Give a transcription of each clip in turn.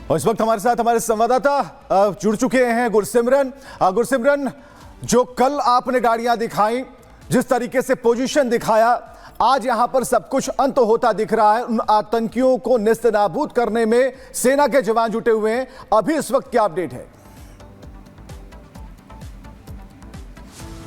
और इस वक्त हमारे साथ हमारे संवाददाता जुड़ चुके हैं गुरसिमरन। गुरसिमरन, जो कल आपने गाड़ियां दिखाई, जिस तरीके से पोजीशन दिखाया, आज यहां पर सब कुछ अंत होता दिख रहा है। उन आतंकियों को नेस्तनाबूद करने में सेना के जवान जुटे हुए हैं। अभी इस वक्त क्या अपडेट है?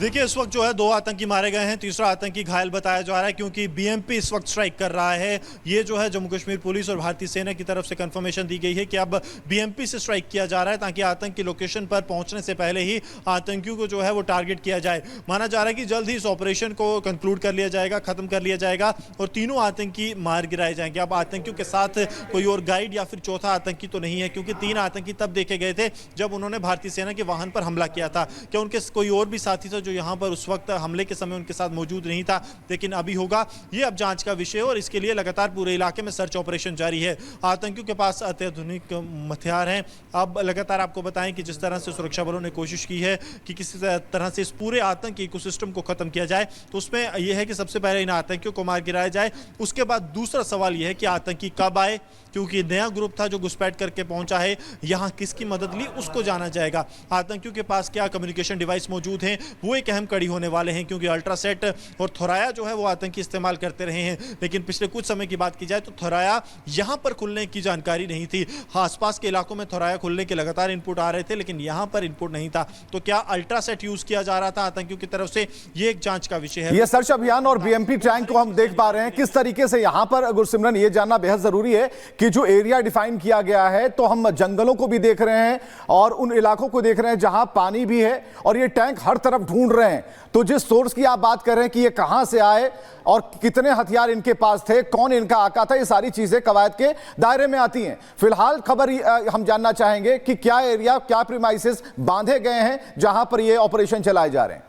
देखिए, इस वक्त जो है 2 आतंकी मारे गए हैं, तीसरा आतंकी घायल बताया जा रहा है, क्योंकि बीएमपी इस वक्त स्ट्राइक कर रहा है। ये जो है जम्मू कश्मीर पुलिस और भारतीय सेना की तरफ से कंफर्मेशन दी गई है कि अब बीएमपी से स्ट्राइक किया जा रहा है, ताकि आतंकी लोकेशन पर पहुंचने से पहले ही आतंकियों को जो है वो टारगेट किया जाए। माना जा रहा है कि जल्द ही इस ऑपरेशन को कंक्लूड कर लिया जाएगा, खत्म कर लिया जाएगा और तीनों आतंकी मार गिराए जाएंगे। अब आतंकियों के साथ कोई और गाइड या फिर चौथा आतंकी तो नहीं है, क्योंकि 3 आतंकी तब देखे गए थे जब उन्होंने भारतीय सेना के वाहन पर हमला किया था। क्या उनके कोई और भी साथी था जो यहाँ पर उस वक्त हमले के समय उनके साथ मौजूद नहीं था? लेकिन अभी होगा, ये अब जांच का विषय है और इसके लिए लगातार पूरे इलाके में सर्च ऑपरेशन जारी है। आतंकियों के पास अत्याधुनिक हथियार हैं। अब लगातार आपको बताएं कि जिस तरह से सुरक्षा बलों ने कोशिश की है कि किसी तरह से इस पूरे आतंकी इकोसिस्टम को खत्म किया जाए, तो उसमें यह है कि सबसे पहले इन आतंकियों को मार गिराया जाए। उसके बाद दूसरा सवाल यह है कि आतंकी कब आए, क्योंकि नया ग्रुप था जो घुसपैठ करके पहुंचा है, यहां किसकी मदद ली उसको जाना जाएगा। आतंकियों के पास क्या कम्युनिकेशन डिवाइस मौजूद हैं, वो एक अहम कड़ी होने वाले हैं, क्योंकि अल्ट्रासेट और थोराया जो है वो आतंकी इस्तेमाल करते रहे हैं। लेकिन पिछले कुछ समय की बात की जाए तो थोराया यहां पर खुलने की जानकारी नहीं थी। आसपास के इलाकों में थोराया खुलने के लगातार इनपुट आ रहे थे, लेकिन यहां पर इनपुट नहीं था। तो क्या अल्ट्रासेट यूज किया जा रहा था आतंकियों की तरफ से? ये एक जांच का विषय है। यह सर्च अभियान और बीएमपी टैंक को हम देख पा रहे हैं किस तरीके से यहां पर। गुरसिमरन, यह जानना बेहद जरूरी है कि जो एरिया डिफाइन किया गया है, तो हम जंगलों को भी देख रहे हैं और उन इलाकों को देख रहे हैं जहां पानी भी है, और ये टैंक हर तरफ ढूंढ रहे हैं। तो जिस सोर्स की आप बात कर रहे हैं कि ये कहां से आए और कितने हथियार इनके पास थे, कौन इनका आका था, ये सारी चीजें कवायद के दायरे में आती हैं। फिलहाल खबर हम जानना चाहेंगे कि क्या एरिया, क्या प्रीमाइसेस बांधे गए हैं जहां पर ये ऑपरेशन चलाए जा रहे हैं।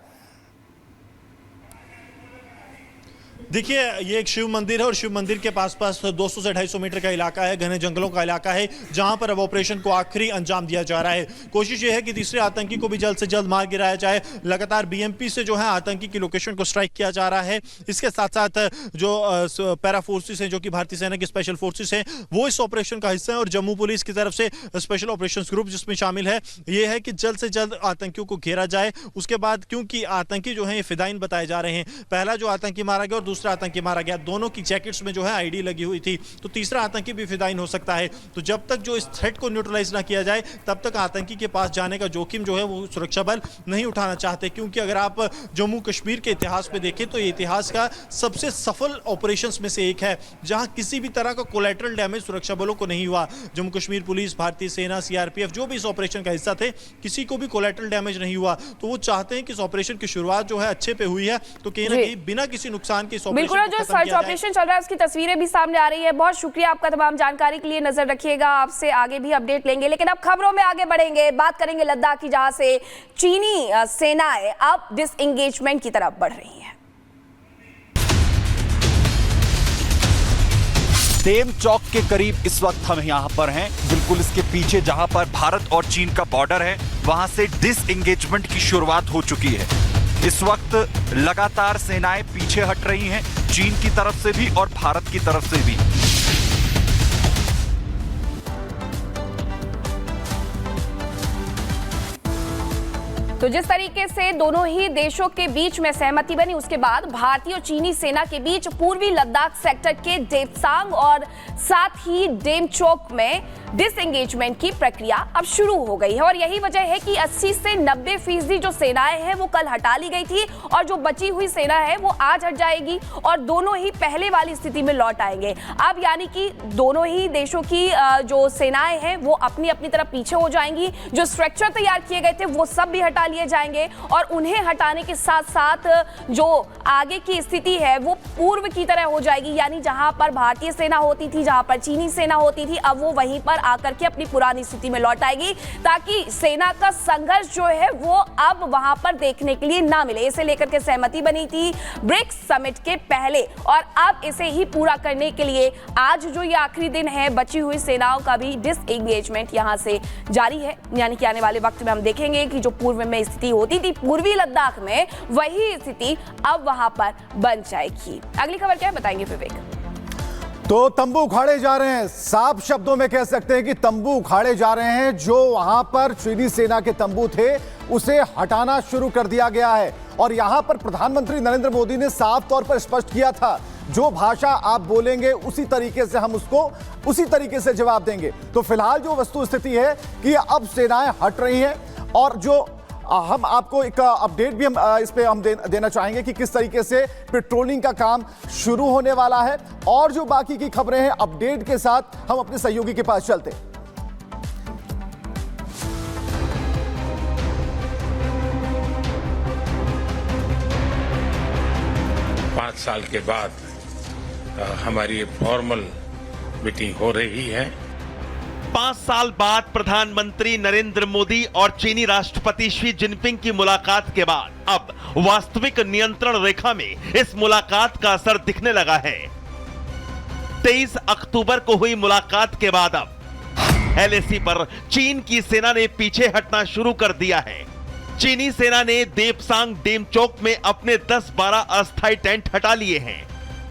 देखिए, ये एक शिव मंदिर है और शिव मंदिर के पास 200 से 250 मीटर का इलाका है, घने जंगलों का इलाका है, जहां पर अब ऑपरेशन को आखिरी अंजाम दिया जा रहा है। कोशिश ये है कि तीसरे आतंकी को भी जल्द से जल्द मार गिराया जाए। लगातार बीएमपी से जो है आतंकी की लोकेशन को स्ट्राइक किया जा रहा है। इसके साथ साथ जो पैरा फोर्सेस हैं, जो कि भारतीय सेना की स्पेशल फोर्सेस हैं, वो इस ऑपरेशन का हिस्सा है, और जम्मू पुलिस की तरफ से स्पेशल ऑपरेशन ग्रुप जिसमें शामिल है, ये है कि जल्द से जल्द आतंकियों को घेरा जाए। उसके बाद, क्योंकि आतंकी जो है ये फिदाइन बताए जा रहे हैं, पहला जो आतंकी मारा गया और दूसरा आतंकी मारा गया, दोनों की जैकेट्स में जो है आईडी लगी हुई थी, तो तीसरा आतंकी भी फिदाइन हो सकता है। तो जब तक जो इस थ्रेट को न्यूट्रलाइज ना किया जाए, तब तक आतंकी के पास जाने का जोखिम जो है वो सुरक्षा बल नहीं उठाना चाहते। क्योंकि अगर आप जम्मू कश्मीर के इतिहास में देखें तो ये इतिहास का सबसे सफल ऑपरेशंस में से एक है, जहां किसी भी तरह का कोलैटरल डैमेज सुरक्षा बलों को नहीं हुआ। जम्मू कश्मीर पुलिस, भारतीय सेना, सीआरपीएफ जो भी इस ऑपरेशन का हिस्सा थे, किसी को भी कोलैटरल डैमेज नहीं हुआ। तो वो चाहते हैं कि इस ऑपरेशन की शुरुआत जो है अच्छे पे हुई है, तो कहीं ना कहीं बिना किसी नुकसान के इस ऑपरेशन को खत्म किया जाए। चल रहा है, उसकी तस्वीरें भी सामने आ रही है। बहुत शुक्रिया आपका तमाम जानकारी के लिए। नजर रखिएगा, आपसे आगे भी अपडेट लेंगे। लेकिन अब खबरों में आगे बढ़ेंगे, बात करेंगे लद्दाख की, जहां से चीनी सेनाएं अब डिसएंगेजमेंट की तरफ बढ़ रही हैं। डेम चौक के करीब इस वक्त हम यहां पर हैं, बिल्कुल इसके पीछे जहां पर भारत और चीन का बॉर्डर है, वहां से डिसएंगेजमेंट की शुरुआत हो चुकी है। इस वक्त लगातार सेनाएं पीछे हट रही हैं, चीन की तरफ से भी और भारत की तरफ से भी। तो जिस तरीके से दोनों ही देशों के बीच में सहमति बनी, उसके बाद भारतीय और चीनी सेना के बीच पूर्वी लद्दाख सेक्टर के डेप्सांग और साथ ही डेमचोक में डिसएंगेजमेंट की प्रक्रिया अब शुरू हो गई है। और यही वजह है कि 80 से 90% जो सेनाएं हैं वो कल हटा ली गई थी, और जो बची हुई सेना है वो आज हट जाएगी और दोनों ही पहले वाली स्थिति में लौट आएंगे। अब यानी कि दोनों ही देशों की जो सेनाएं हैं वो अपनी अपनी तरफ पीछे हो जाएंगी। जो स्ट्रक्चर तैयार किए गए थे वो सब भी हटा लिए जाएंगे, और उन्हें हटाने के साथ साथ जो आगे की स्थिति है वो पूर्व की तरह हो जाएगी। यानी जहां पर भारतीय सेना होती थी, जहां पर चीनी सेना होती थी, अब वो वहीं पर आकर के अपनी पुरानी स्थिति में लौट आएगी, ताकि सेना का संघर्ष जो है वो अब वहां पर देखने के लिए ना मिले। इसे लेकर के सहमति बनी थी ब्रिक्स समिट के पहले, और अब इसे ही पूरा करने के लिए आज जो ये आखिरी दिन है, बची हुई सेनाओं का भी डिसएंगेजमेंट यहां से जारी है। यानी कि आने वाले वक्त में हम देखेंगे कि जो पूर्व में स्थिति होती थी पूर्वी लद्दाख में, वही स्थिति अब वहां पर बन जाएगी। अगली खबर क्या है बताएंगे विवेक। तो तंबू उखाड़े जा रहे हैं, साफ शब्दों में कह सकते हैं कि तंबू उखाड़े जा रहे हैं। जो वहां पर चीनी सेना के तंबू थे उसे हटाना शुरू कर दिया गया है और यहां पर प्रधानमंत्री नरेंद्र मोदी ने साफ तौर पर स्पष्ट किया था, जो भाषा आप बोलेंगे उसी तरीके से हम उसको उसी तरीके से जवाब देंगे। तो फिलहाल जो वस्तु स्थिति है कि अब सेनाएं हट रही हैं और जो हम आपको एक अपडेट भी हम इस पे हम देना चाहेंगे कि किस तरीके से पेट्रोलिंग का काम शुरू होने वाला है और जो बाकी की खबरें हैं अपडेट के साथ हम अपने सहयोगी के पास चलते हैं। 5 साल के बाद हमारी फॉर्मल मीटिंग हो रही है। 5 साल बाद प्रधानमंत्री नरेंद्र मोदी और चीनी राष्ट्रपति शी जिनपिंग की मुलाकात के बाद अब वास्तविक नियंत्रण रेखा में इस मुलाकात का असर दिखने लगा है। 23 अक्टूबर को हुई मुलाकात के बाद अब एलएसी पर चीन की सेना ने पीछे हटना शुरू कर दिया है। चीनी सेना ने देपसांग डेमचोक में अपने 10-12 अस्थायी टेंट हटा लिए हैं।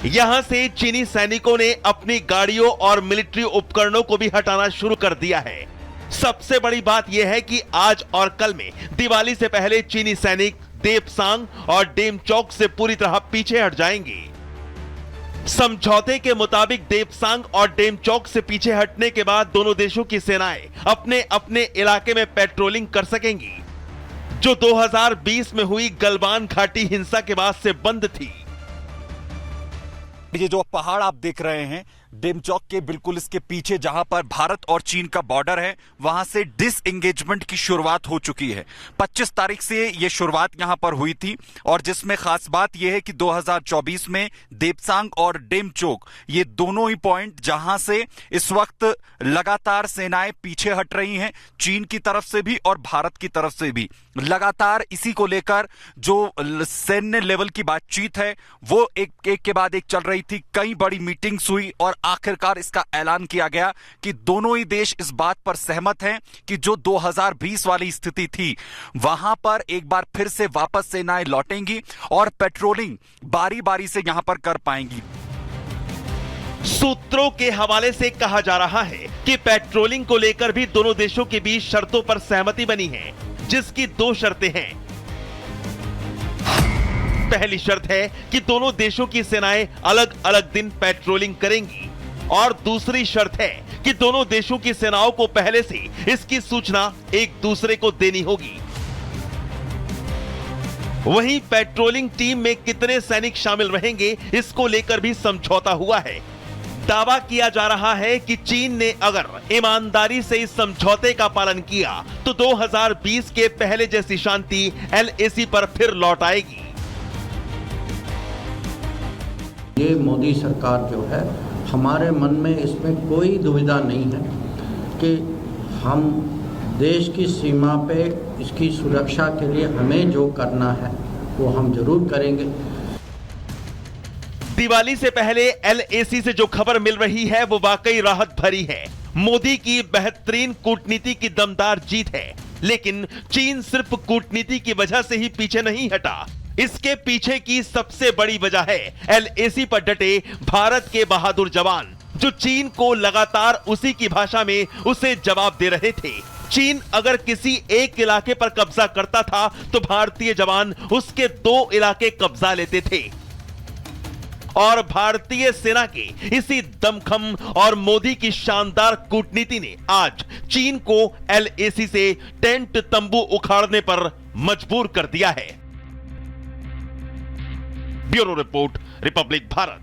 यहां से चीनी सैनिकों ने अपनी गाड़ियों और मिलिट्री उपकरणों को भी हटाना शुरू कर दिया है। सबसे बड़ी बात यह है कि आज और कल में दिवाली से पहले चीनी सैनिक देपसांग और डेमचोक से पूरी तरह पीछे हट जाएंगे। समझौते के मुताबिक देपसांग और डेमचोक से पीछे हटने के बाद दोनों देशों की सेनाएं अपने अपने इलाके में पेट्रोलिंग कर सकेंगी, जो 2020 में हुई गलवान घाटी हिंसा के बाद से बंद थी। ये जो पहाड़ आप देख रहे हैं डेमचोक के बिल्कुल इसके पीछे जहां पर भारत और चीन का बॉर्डर है, वहां से डिसएंगेजमेंट की शुरुआत हो चुकी है। 25 तारीख से यह शुरुआत यहां पर हुई थी और जिसमें खास बात यह है कि 2024 में देपसांग और डेमचोक ये दोनों ही पॉइंट जहां से इस वक्त लगातार सेनाएं पीछे हट रही हैं, चीन की तरफ से भी और भारत की तरफ से भी। लगातार इसी को लेकर जो सैन्य लेवल की बातचीत है वो एक के बाद एक चल रही थी। कई बड़ी मीटिंग्स हुई और आखिरकार इसका ऐलान किया गया कि दोनों ही देश इस बात पर सहमत हैं कि जो 2020 वाली स्थिति थी वहां पर एक बार फिर से वापस सेनाएं लौटेंगी और पेट्रोलिंग बारी बारी से यहां पर कर पाएंगी। सूत्रों के हवाले से कहा जा रहा है कि पेट्रोलिंग को लेकर भी दोनों देशों के बीच शर्तों पर सहमति बनी है, जिसकी 2 शर्तें हैं। पहली शर्त है कि दोनों देशों की सेनाएं अलग अलग दिन पेट्रोलिंग करेंगी और दूसरी शर्त है कि दोनों देशों की सेनाओं को पहले से इसकी सूचना एक दूसरे को देनी होगी। वहीं पेट्रोलिंग टीम में कितने सैनिक शामिल रहेंगे इसको लेकर भी समझौता हुआ है। दावा किया जा रहा है कि चीन ने अगर ईमानदारी से इस समझौते का पालन किया तो 2020 के पहले जैसी शांति एलएसी पर फिर लौट आएगी। ये मोदी सरकार जो है, हमारे मन में इसमें कोई दुविधा नहीं है कि हम देश की सीमा पे इसकी सुरक्षा के लिए हमें जो करना है वो हम जरूर करेंगे। दिवाली से पहले एलएसी से जो खबर मिल रही है वो वाकई राहत भरी है। मोदी की बेहतरीन कूटनीति की दमदार जीत है, लेकिन चीन सिर्फ कूटनीति की वजह से ही पीछे नहीं हटा। इसके पीछे की सबसे बड़ी वजह है एलएसी पर डटे भारत के बहादुर जवान, जो चीन को लगातार उसी की भाषा में उसे जवाब दे रहे थे। चीन अगर किसी एक इलाके पर कब्जा करता था तो भारतीय जवान उसके 2 इलाके कब्जा लेते थे और भारतीय सेना के इसी दमखम और मोदी की शानदार कूटनीति ने आज चीन को एलएसी से टेंट तंबू उखाड़ने पर मजबूर कर दिया है। Bureau report, Republic Bharat.